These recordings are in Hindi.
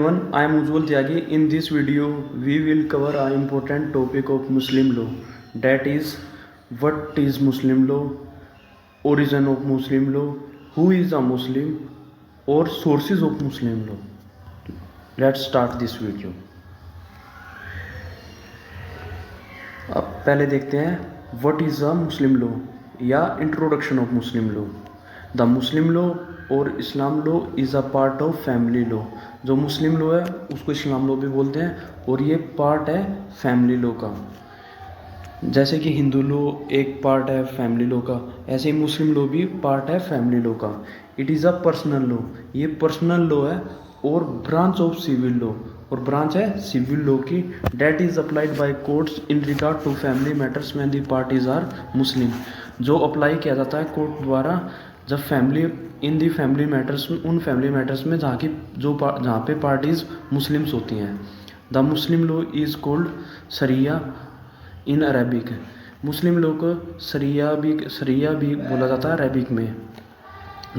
Everyone, I am Ujjwal Tyagi. In this video, we will cover an important topic of Muslim law. That is, what is Muslim law, origin of Muslim law, who is a Muslim, or sources of Muslim law. Let's start this video. अब पहले देखते हैं what is a Muslim law या introduction of Muslim law. The Muslim law और Islam law is a part of family law. जो मुस्लिम लॉ है उसको इस्लाम लॉ भी बोलते हैं और ये पार्ट है फैमिली लॉ का। जैसे कि हिंदू लॉ एक पार्ट है फैमिली लॉ का, ऐसे ही मुस्लिम लॉ भी पार्ट है फैमिली लॉ का। It is a personal law, ये पर्सनल लॉ है और ब्रांच ऑफ सिविल लॉ, और ब्रांच है सिविल लॉ की। That is applied by courts in regard to family matters when the parties are Muslim. जो अप्लाई किया जाता है कोर्ट द्वारा जब family in the family matters में, उन फैमिली मैटर्स में जहाँ पे पार्टीज मुस्लिम्स होती हैं। The Muslim law is called sharia in Arabic. Muslim law को शरिया भी बोला जाता है अरेबिक में।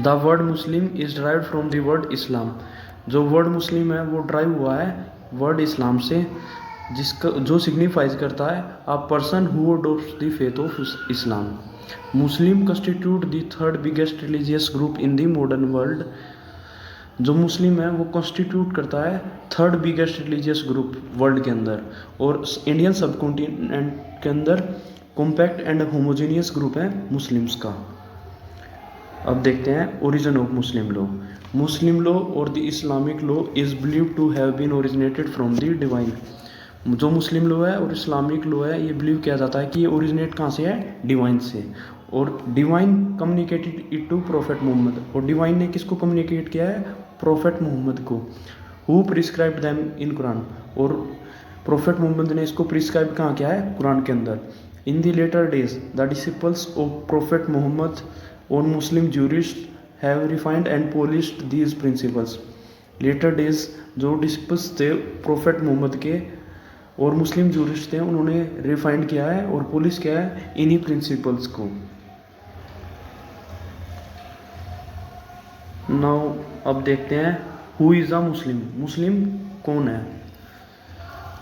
The word Muslim is derived from the word Islam. जो वर्ड मुस्लिम है वो ड्राइव हुआ है वर्ड इस्लाम से, जिसका जो सिग्निफाइज करता है a person who adopts the faith of Islam. Muslim constitute the third biggest religious group in the modern world. जो मुस्लिम है वो कॉन्स्टिट्यूट करता है third biggest religious group world के अंदर, और इंडियन सब कॉन्टिनेंट के अंदर कॉम्पैक्ट एंड होमोजीनियस ग्रुप है मुस्लिम्स का। अब देखते हैं origin of Muslim law. Muslim law और the Islamic law is believe to have been originated from the divine. जो मुस्लिम लॉ है और इस्लामिक लॉ है ये बिलीव किया जाता है कि ये ओरिजिनेट कहाँ से है, डिवाइन से। और divine communicated it to prophet Mohammad, और डिवाइन ने किसको कम्युनिकेट किया है, प्रोफेट मोहम्मद को। Who prescribe them in Quran, और प्रोफेट मोहम्मद ने इसको प्रिस्क्राइब कहाँ किया है, कुरान के अंदर। In the later days the disciples of prophet Mohammad और Muslim jurist have refined and polished these principles. Later days जो डिसिपल्स थे प्रोफेट मोहम्मद के और मुस्लिम जूरिस्ट थे, उन्होंने रिफाइंड किया है और पॉलिश किया है इन्हीं प्रिंसिपल्स को। नाउ अब देखते हैं who is a Muslim. Muslim कौन है?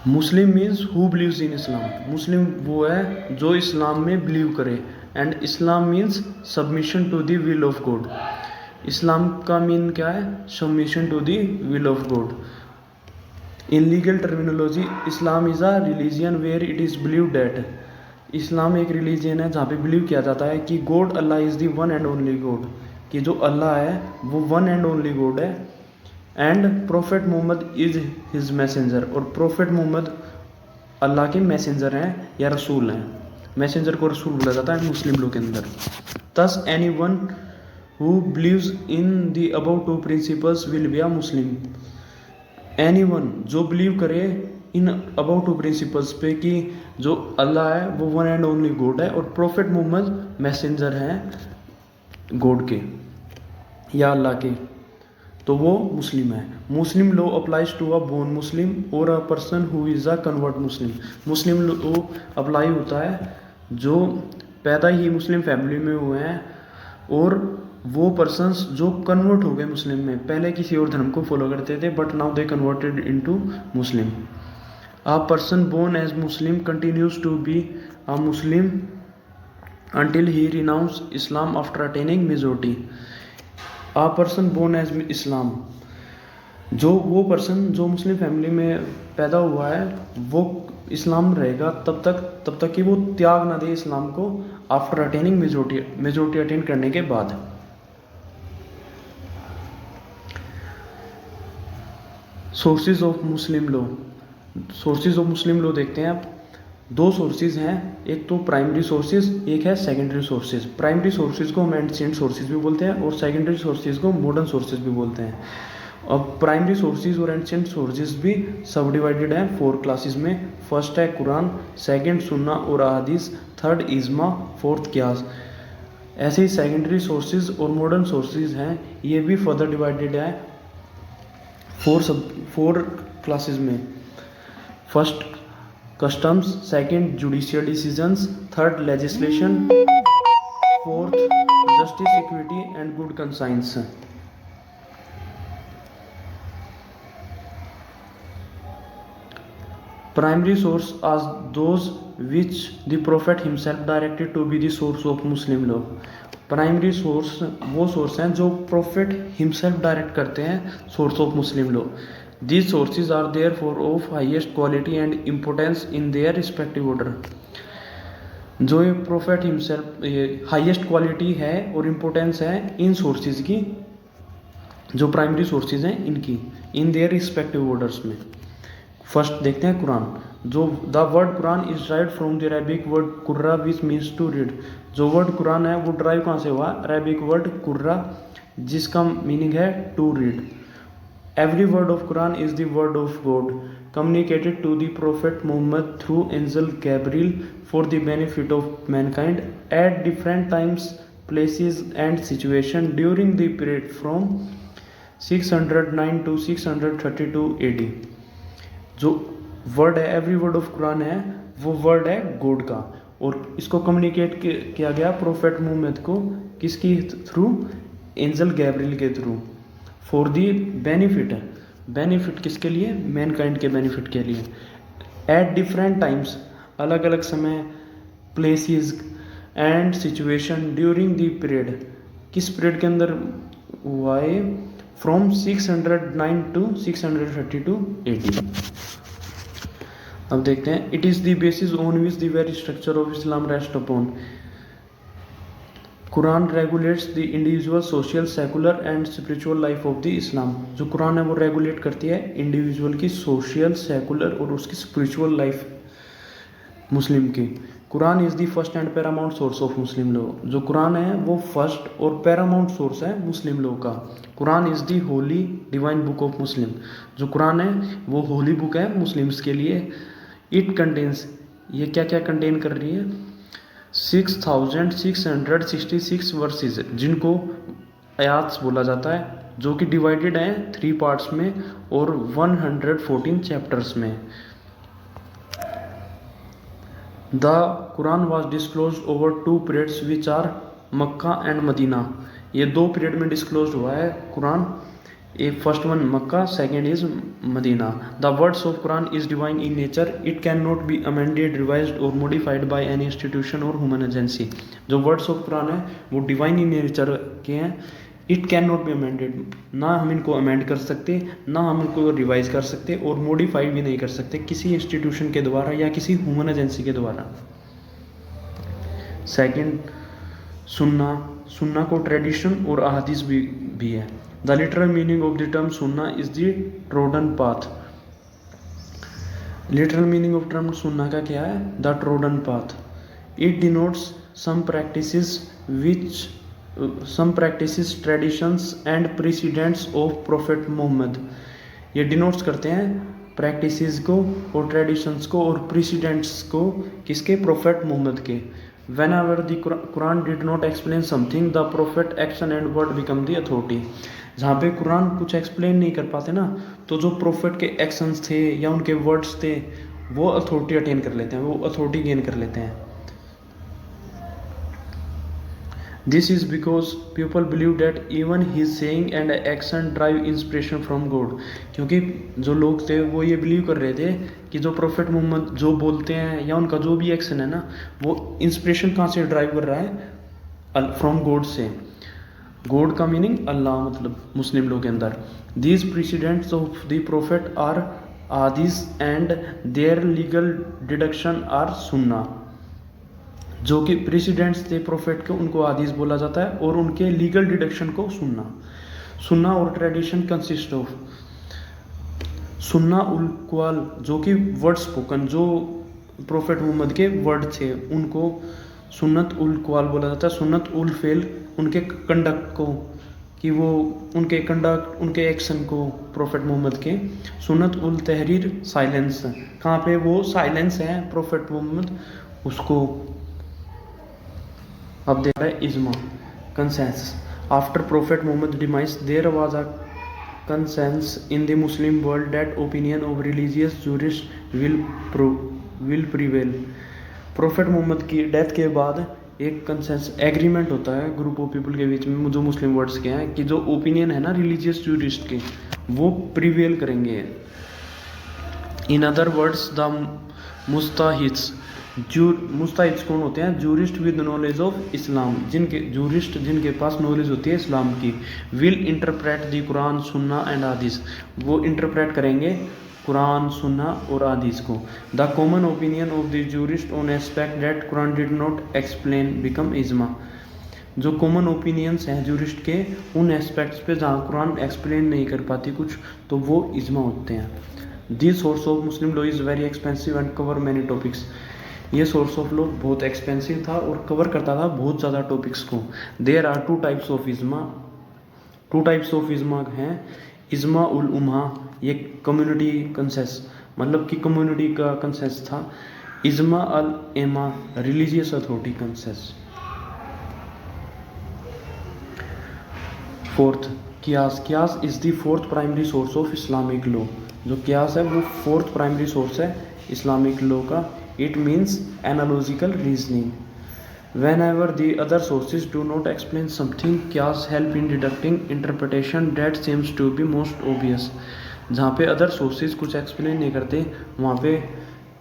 Muslim means who believes in Islam. Muslim वो है जो इस्लाम में बिलीव करे, and Islam means submission to the will of God. Islam का मीन क्या है, submission to the will of God. In legal terminology Islam is a religion where it is believe that. Islam एक रिलीजियन है जहाँ पे बिलीव किया जाता है कि God Allah is the one and only God, कि जो अल्लाह है वो वन एंड ओनली गॉड है। And prophet Muhammad is his messenger, और प्रोफेट मोहम्मद अल्लाह के मैसेंजर हैं या रसूल हैं। मैसेंजर को रसूल बोला जाता है मुस्लिम लोग के अंदर। तस any one who believes in the above to principles will be a Muslim. Any one जो बिलीव करे इन अबाउट टू प्रिंसिपल्स पे कि जो अल्लाह है वो वन एंड ओनली गॉड है और प्रोफेट मोहम्मद मैसेंजर हैं गॉड के या अल्लाह के, तो वो मुस्लिम है। Muslim law applies to a born Muslim और a person who is a convert Muslim. Muslim law apply होता है जो पैदा ही मुस्लिम फैमिली में हुए हैं और वो पर्सन्स जो कन्वर्ट हो गए मुस्लिम में, पहले किसी और धर्म को फॉलो करते थे but now they converted into Muslim. A person born as Muslim continues to be a Muslim until he renounces Islam after attaining majority. A person born as Islam, जो वो पर्सन जो मुस्लिम फैमिली में पैदा हुआ है वो इस्लाम रहेगा तब तक कि वो त्याग ना दे इस्लाम को, आफ्टर अटेनिंग मेजोरिटी अटेन करने के बाद। Sources of Muslim law. Sources of Muslim law देखते हैं आप। दो सोर्सेज हैं, एक तो प्राइमरी सोर्सेज, एक है सेकेंडरी सोर्सेज। प्राइमरी सोर्सेज को हम एंशिएंट सोर्सेज भी बोलते हैं और सेकेंडरी सोर्सेज को मॉडर्न सोर्सेज भी बोलते हैं। अब प्राइमरी सोर्सेज और एंशिएंट सोर्सेज भी सब डिवाइडेड हैं 4 क्लासेस में। फर्स्ट है कुरान, सेकंड सुन्ना और अहादीस, थर्ड इज्मा, फोर्थ क्यास। ऐसे ही सेकेंडरी सोर्सेज और मॉडर्न सोर्सेज हैं, ये भी फर्दर डिवाइडेड है 4 क्लासेस में। First customs, second judicial decisions, third legislation, fourth justice, equity and good conscience. Primary source are those which the prophet himself directed to be the source of Muslim law. Primary source वो सोर्स हैं जो प्रोफेट हिमसेल्फ डायरेक्ट करते हैं source of Muslim law. These sources are therefore of highest quality and importance in their respective order. जो ये प्रोफेट हिमसेल्फ हाईएस्ट क्वालिटी है और इम्पोर्टेंस है इन सोर्सेज की, जो प्राइमरी सोर्सेज हैं इनकी, इन देयर रिस्पेक्टिव ऑर्डर्स में। फर्स्ट देखते हैं कुरान। जो the word Quran is drive from the Arabic word कुर्रा विच मीन्स टू रीड। जो वर्ड कुरान है वो ड्राइव कहाँ से हुआ? अरेबिक वर्ड कुर्रा, जिसका मीनिंग है to read. Every word of Quran is the word of God communicated to the Prophet Muhammad through angel Gabriel for the benefit of mankind at different times, places and situation during the period from 609 to 632 AD। जो वर्ड है एवरी वर्ड ऑफ कुरान है वो वर्ड है गॉड का, और इसको कम्युनिकेट किया गया प्रोफेट मुहम्मद को किसकी थ्रू? एंजल गैब्रियल के थ्रू। फॉर दी बेनिफिट है, बेनिफिट किसके लिए? मैनकाइंड के बेनिफिट के लिए। एट डिफरेंट टाइम्स, अलग अलग समय, places and situation during the period, किस पीरियड के अंदर हुआ है? From 609 to 632 AD। अब देखते हैं। It is the basis on which the very structure of Islam rest upon. Quran regulates the individual social secular and spiritual life of the Islam. जो कुरान है वो रेगुलेट करती है इंडिविजुअल की सोशल, सेकुलर और उसकी स्पिरिचुअल लाइफ मुस्लिम की। Quran is the first and Paramount source of Muslim law. जो कुरान है वो फर्स्ट और पैरामाउंट सोर्स है मुस्लिम लॉ का। Quran is the Holi divine book of Muslim. जो कुरान है वो होली बुक है मुस्लिम्स के लिए। इट कंटेन्स, ये क्या क्या कंटेन कर रही है? 6666 वर्सेस, जिनको आयात बोला जाता है, जो कि डिवाइडेड हैं 3 पार्ट्स में और 114 चैप्टर्स में। The Quran was disclose over 2 periods which are Mecca and Medina. ये 2 पीरियड में डिस्क्लोज हुआ है कुरान। एक first one Mecca, second is Medina. The words of Quran is divine in nature, it can not be amended, revised और मॉडिफाइड बाय एनी इंस्टीट्यूशन और ह्यूमन एजेंसी। जो वर्ड्स ऑफ कुरान है वो डिवाइन इन नेचर के हैं। It can not be amended, ना हम इनको अमेंड कर सकते, ना हम इनको रिवाइज कर सकते और मॉडिफाइड भी नहीं कर सकते किसी इंस्टीट्यूशन के द्वारा या किसी ह्यूमन एजेंसी के द्वारा। सेकेंड सुन्ना, सुन्ना को ट्रेडिशन और अहादीस भी है। The literal meaning of the term sunnah is the trodden path। Literal meaning of term sunnah का क्या है? The trodden path। It denotes some practices, traditions and precedents of Prophet Muhammad। ये denotes करते हैं practices को और traditions को और precedents को, किसके? Prophet Muhammad के। Whenever the Quran did not explain something, the prophet action and word become the authority। जहाँ पे कुरान कुछ एक्सप्लेन नहीं कर पाते ना, तो जो प्रोफेट के एक्शंस थे या उनके वर्ड्स थे वो अथॉरिटी अटेन कर लेते हैं, वो अथॉरिटी गेन कर लेते हैं। This is because people believe that even his saying and action drive inspiration from God. क्योंकि जो लोग थे वो ये बिलीव कर रहे थे कि जो प्रोफेट मोहम्मद जो बोलते हैं या उनका जो भी एक्शन है ना, वो इंस्पिरेशन कहाँ से ड्राइव कर रहा है? फ्रॉम गॉड से। गॉड का मीनिंग अल्लाह, मतलब मुस्लिम लोग के अंदर। These precedents of the prophet are आदिस and their legal deduction are सुन्ना। जो कि प्रेसिडेंट्स थे प्रोफेट के, उनको आदिस बोला जाता है और उनके लीगल डिडक्शन को सुन्ना। सुन्ना और ट्रेडिशन कंसिस्ट ऑफ सुन्ना उल क्वाल, जो कि वर्ड स्पोकन, जो प्रोफेट मोहम्मद के वर्ड थे उनको सुन्नत उल क्वाल बोला जाता है। सुन्नत उल फेल, उनके कंडक्ट को, कि वो उनके कंडक्ट, उनके एक्शन को प्रोफेट मोहम्मद के। सुन्नत उल तहरीर, साइलेंस, कहाँ पे वो साइलेंस है प्रोफेट मोहम्मद उसको। अब देख रहा है इज्मा, consensus. After prophet Mohammed demise there was a consensus in the Muslim world that opinion of religious jurist will prevail. Prophet Mohammed की डेथ के बाद एक कंसेंस एग्रीमेंट होता है ग्रुप ऑफ पीपल के बीच में, जो मुस्लिम वर्ड्स के हैं, कि जो ओपिनियन है ना रिलीजियस जूरिस्ट के, वो प्रिवेल करेंगे। इन अदर वर्ड्स द मुस्ताहिद्स, मुस्ताहिद्स कौन होते हैं? Jurist with knowledge of Islam, जिनके पास नॉलेज होती है इस्लाम की। विल इंटरप्रेट द कुरान सुन्ना एंड हदीस, वो इंटरप्रेट करेंगे कुरान सुन्ना और हदीस को। The common opinion of the jurist on aspect that Quran did not explain become इज्मा, जो कॉमन ओपिनियंस हैं जूरिस्ट के उन एस्पेक्ट्स पे जहाँ कुरान एक्सप्लेन नहीं कर पाती कुछ, तो वो इज्मा होते हैं। This source of Muslim law is very expensive and cover many topics, ये सोर्स ऑफ लॉ बहुत एक्सपेंसिव था और कवर करता था बहुत ज़्यादा टॉपिक्स को। There are two types of इज्मा हैं। इज्मा उल उम्मा, ये कम्युनिटी कंसेंस, मतलब कि कम्युनिटी का कंसेंस था। इज्मा अल एमा, रिलीजियस अथॉरिटी कंसेंस। फोर्थ, कियास is the fourth primary source of Islamic law, जो कियास है वो फोर्थ प्राइमरी सोर्स है इस्लामिक लॉ का। It means analogical reasoning. Whenever the other sources do not explain something, कियास help in deducting interpretation that seems to be most obvious, जहाँ पे अदर सोर्सेज कुछ एक्सप्लेन नहीं करते वहाँ पे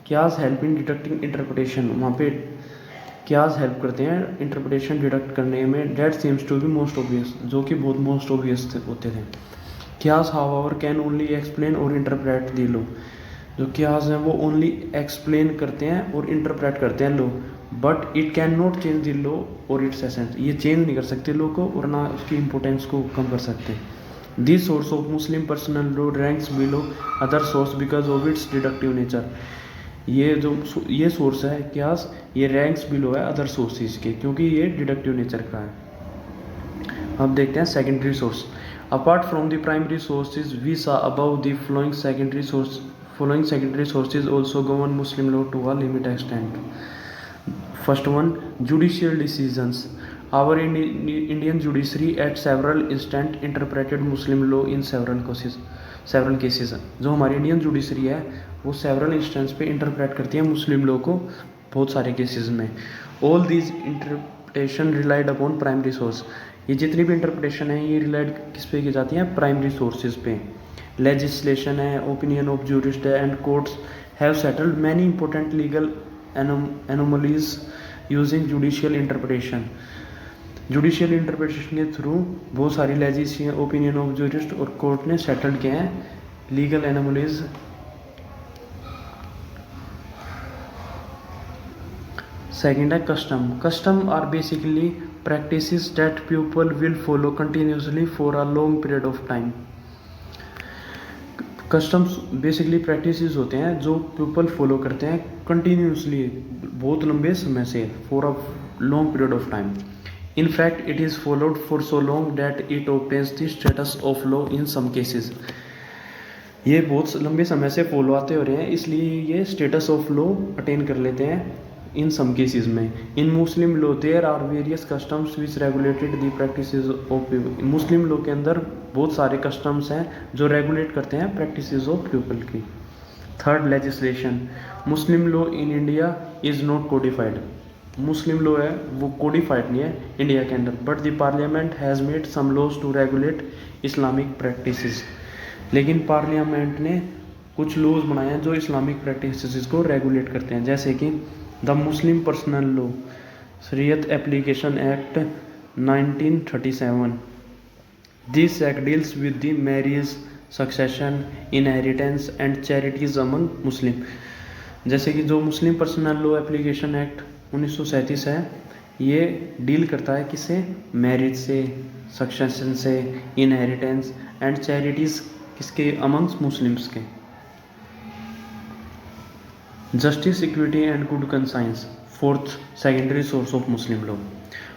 कियास हेल्प इन डिडक्टिंग इंटरप्रिटेशन, वहाँ पे कियास हेल्प करते हैं इंटरप्रिटेशन डिडक्ट करने में। That seems to be most obvious, जो कि बहुत मोस्ट ओबियस होते थे। कियास हाउएवर कैन ओनली एक्सप्लेन और इंटरप्रेट दी लो, जो कियास हैं वो ओनली एक्सप्लेन करते हैं और इंटरप्रेट करते हैं लो, but it can not change the law और इट्स एसेंस, ये चेंज नहीं कर सकते लॉ को और ना उसकी इंपॉर्टेंस को कम कर सकते। This source of Muslim personal law ranks below other source because of its deductive nature, ये सोर्स है कियास, ये रैंक्स बिलो है अदर सोर्सेज के, क्योंकि ये डिडक्टिव नेचर का है। अब देखते हैं secondary source. Apart from the primary sources we saw above the following secondary sources also govern Muslim law to a limit extent. First one, judicial decisions. Our Indian judiciary at several instant interpreted Muslim law in several cases. जो हमारी इंडियन जुडिशरी है वो सेवरल इंस्टेंस पे इंटरप्रेट करती है मुस्लिम लॉ को बहुत सारे केसेस में। All these interpretation relied upon primary source, ये जितनी भी इंटरप्रिटेशन है ये रिलाइड किस पे की जाती है? प्राइमरी सोर्सेज पे। लेजिस्लेशन है, ओपिनियन ऑफ जूरिस्ट है, and courts have settled many important legal anomalies using judicial interpretation. Judicial interpretation के थ्रू बहुत सारी लेजिस्लेशन, ओपिनियन ऑफ जूरिस्ट और कोर्ट ने सेटल्ड किए हैं लीगल एनोमलीज। सेकेंड है custom are basically practices that people will follow continuously for a long period of time. Customs basically practices होते हैं जो पीपल फॉलो करते हैं कंटिन्यूसली, बहुत लंबे समय से, for a long period of time. In fact it is followed for so long that it obtains the status of law in some cases. ये बहुत लंबे समय से फॉलो आते हो रहे हैं, इसलिए ये स्टेटस ऑफ लॉ अटेन कर लेते हैं इन सम केसेस में। In Muslim law there are various customs which regulated the practices of people. Muslim law के अंदर बहुत सारे कस्टम्स हैं जो रेगुलेट करते हैं प्रैक्टिसेस ऑफ पीपल की। Third, legislation. Muslim law in India is not codified. Muslim law है वो कोडिफाइड नहीं है इंडिया के अंदर, but the parliament has made some laws to regulate Islamic practices. लेकिन पार्लियामेंट ने कुछ लॉज बनाए हैं जो इस्लामिक प्रैक्टिसेस को रेगुलेट करते हैं, जैसे कि द मुस्लिम पर्सनल लॉ, शरीयत application act 1937। This act deals with the marriage, succession, inheritance and charities among Muslim. जैसे कि जो Muslim personal law application act 1937 है, ये डील करता है किससे? मैरिज से, सक्सेशन से, इनहेरिटेंस एंड चैरिटीज, किसके? अमंग्स मुस्लिम्स के। Justice, equity and good conscience. Fourth, secondary source of Muslim law.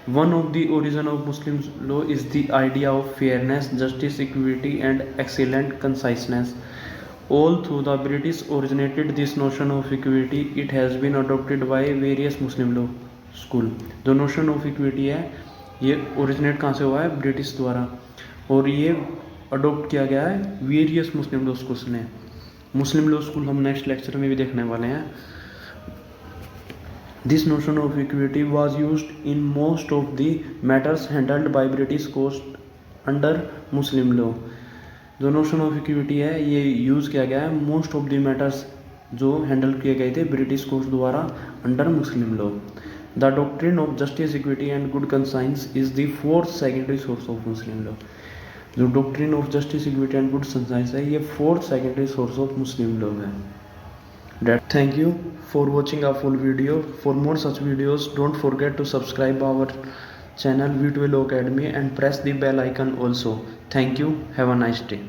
One of the origin of Muslim law is the idea of fairness, justice, equity and excellent conciseness. All through the British originated this notion of equity. It has been adopted by various Muslim law school. जो notion of equity है ये ओरिजिनेट कहाँ से हुआ है? ब्रिटिश द्वारा, और ये अडोप्ट किया गया है वेरियस मुस्लिम लॉ स्कूल्स ने। मुस्लिम लॉ स्कूल हम नेक्स्ट लेक्चर में भी देखने वाले हैं। This notion of equity was used in most of the matters handled by British court under Muslim law. जो नोशन ऑफ इक्विटी है ये यूज़ किया गया है मोस्ट ऑफ द मैटर्स जो हैंडल किए गए थे ब्रिटिश कोर्ट द्वारा under Muslim law. The doctrine of justice, equity and good conscience is the fourth secondary source of Muslim law. जो doctrine of justice, equity and good conscience है, ये fourth secondary source of Muslim law है। Thank you for watching our full video. For more such videos, don't forget to subscribe our channel V2 Law Academy and press the bell icon also. Thank you. Have a nice day.